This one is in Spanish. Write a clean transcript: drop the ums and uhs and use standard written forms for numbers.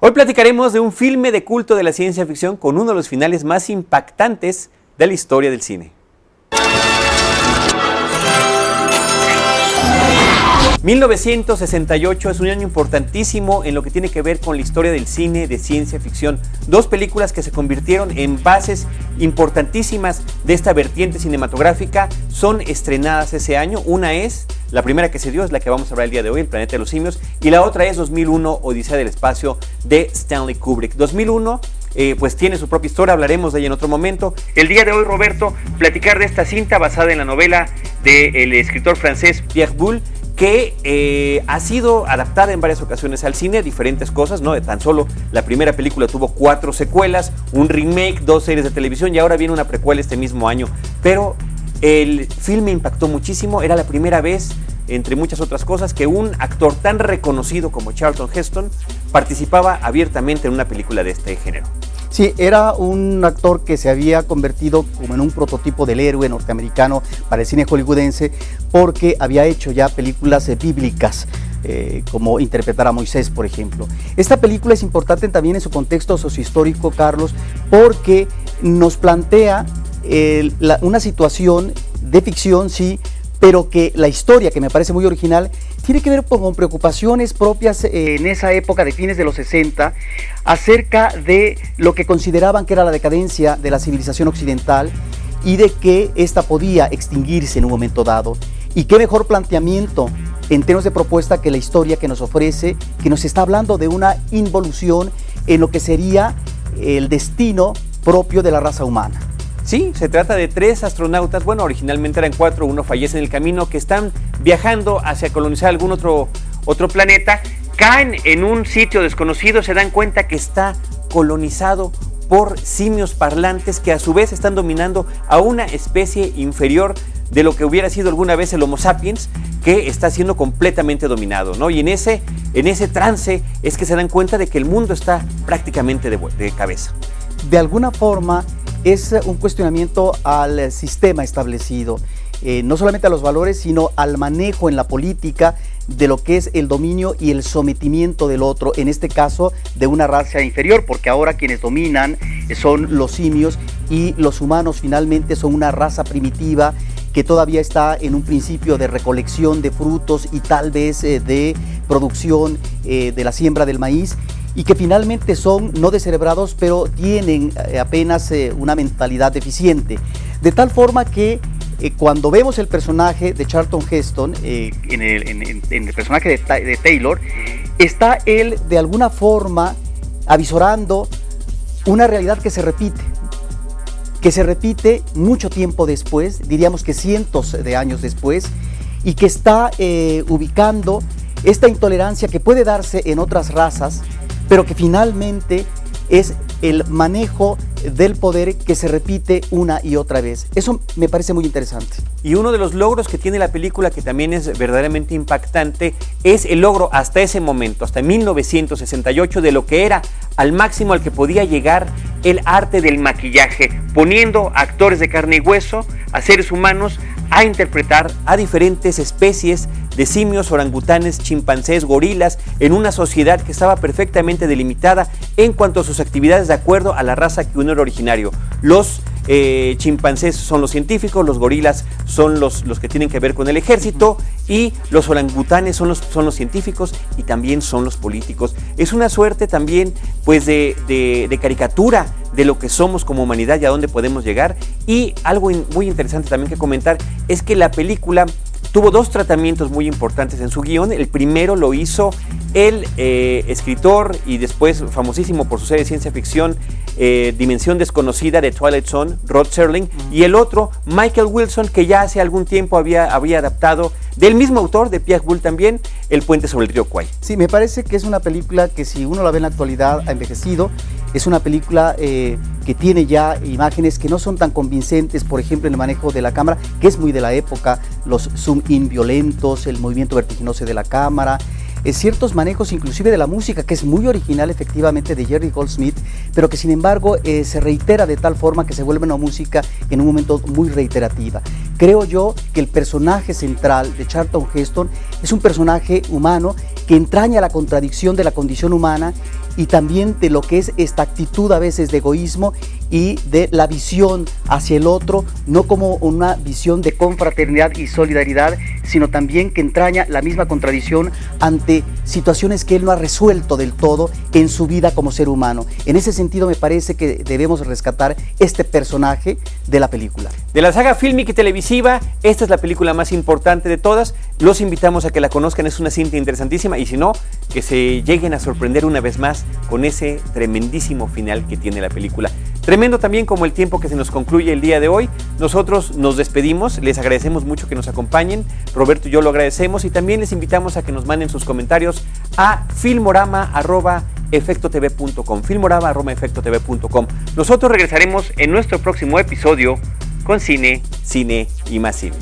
Hoy platicaremos de un filme de culto de la ciencia ficción con uno de los finales más impactantes de la historia del cine. 1968 es un año importantísimo en lo que tiene que ver con la historia del cine de ciencia ficción. Dos películas que se convirtieron en bases importantísimas de esta vertiente cinematográfica son estrenadas ese año. Una es, la primera que se dio es la que vamos a hablar el día de hoy, El planeta de los simios, y la otra es 2001, Odisea del espacio, de Stanley Kubrick. 2001 pues tiene su propia historia, hablaremos de ella en otro momento. El día de hoy, Roberto, platicar de esta cinta basada en la novela del escritor francés Pierre Boulle, que ha sido adaptada en varias ocasiones al cine, diferentes cosas, ¿no? Tan solo la primera película tuvo 4 secuelas, un remake, 2 series de televisión y ahora viene una precuela este mismo año. Pero el filme impactó muchísimo, era la primera vez, entre muchas otras cosas, que un actor tan reconocido como Charlton Heston participaba abiertamente en una película de este género. Sí, era un actor que se había convertido como en un prototipo del héroe norteamericano para el cine hollywoodense, porque había hecho ya películas bíblicas, como interpretar a Moisés, por ejemplo. Esta película es importante también en su contexto sociohistórico, Carlos, porque nos plantea una situación de ficción, sí, pero que la historia, que me parece muy original, tiene que ver con preocupaciones propias en esa época de fines de los 60 acerca de lo que consideraban que era la decadencia de la civilización occidental y de que ésta podía extinguirse en un momento dado. Y qué mejor planteamiento en términos de propuesta que la historia que nos ofrece, que nos está hablando de una involución en lo que sería el destino propio de la raza humana. Sí, se trata de 3 astronautas, bueno, originalmente eran 4, uno fallece en el camino, que están viajando hacia colonizar algún otro planeta, caen en un sitio desconocido, se dan cuenta que está colonizado por simios parlantes que a su vez están dominando a una especie inferior de lo que hubiera sido alguna vez el Homo sapiens, que está siendo completamente dominado, ¿no? Y en ese trance es que se dan cuenta de que el mundo está prácticamente de cabeza. De alguna forma, es un cuestionamiento al sistema establecido, no solamente a los valores, sino al manejo en la política de lo que es el dominio y el sometimiento del otro, en este caso de una raza inferior, porque ahora quienes dominan son los simios y los humanos finalmente son una raza primitiva que todavía está en un principio de recolección de frutos y tal vez de producción de la siembra del maíz, y que finalmente son no descerebrados, pero tienen apenas una mentalidad deficiente. De tal forma que cuando vemos el personaje de Charlton Heston, en el personaje de Taylor, está él de alguna forma avisorando una realidad que se repite mucho tiempo después, diríamos que cientos de años después, y que está ubicando esta intolerancia que puede darse en otras razas, pero que finalmente es el manejo del poder que se repite una y otra vez. Eso me parece muy interesante. Y uno de los logros que tiene la película, que también es verdaderamente impactante, es el logro hasta ese momento, hasta 1968, de lo que era al máximo al que podía llegar el arte del maquillaje, poniendo a actores de carne y hueso, a seres humanos, a interpretar a diferentes especies de simios, orangutanes, chimpancés, gorilas, en una sociedad que estaba perfectamente delimitada en cuanto a sus actividades de acuerdo a la raza que uno era originario. Los chimpancés son los científicos, los gorilas son los que tienen que ver con el ejército, y los orangutanes son los científicos y también son los políticos. Es una suerte también pues de caricatura de lo que somos como humanidad y a dónde podemos llegar. Y algo muy interesante también que comentar es que la película tuvo 2 tratamientos muy importantes en su guión. El primero lo hizo el escritor y después famosísimo por su serie de ciencia ficción Dimensión Desconocida de Twilight Zone, Rod Serling, y el otro Michael Wilson, que ya hace algún tiempo había adaptado, del mismo autor, de Pierre Boulle también, El puente sobre el río Kwai. Sí, me parece que es una película que, si uno la ve en la actualidad, ha envejecido. Es una película que tiene ya imágenes que no son tan convincentes, por ejemplo en el manejo de la cámara, que es muy de la época, los zoom-in violentos, el movimiento vertiginoso de la cámara, ciertos manejos inclusive de la música, que es muy original efectivamente de Jerry Goldsmith, pero que sin embargo se reitera de tal forma que se vuelve una música en un momento muy reiterativa. Creo yo que el personaje central de Charlton Heston es un personaje humano que entraña la contradicción de la condición humana y también de lo que es esta actitud a veces de egoísmo y de la visión hacia el otro, no como una visión de confraternidad y solidaridad, sino también que entraña la misma contradicción ante situaciones que él no ha resuelto del todo en su vida como ser humano. En ese sentido me parece que debemos rescatar este personaje de la película. De la saga fílmica y televisiva, esta es la película más importante de todas. Los invitamos a que la conozcan, es una cinta interesantísima y si no, que se lleguen a sorprender una vez más con ese tremendísimo final que tiene la película. Tremendo también como el tiempo que se nos concluye el día de hoy. Nosotros nos despedimos, les agradecemos mucho que nos acompañen, Roberto y yo lo agradecemos y también les invitamos a que nos manden sus comentarios a filmorama@efectotv.com, filmorama@efectotv.com. Nosotros regresaremos en nuestro próximo episodio con cine, cine y más cine.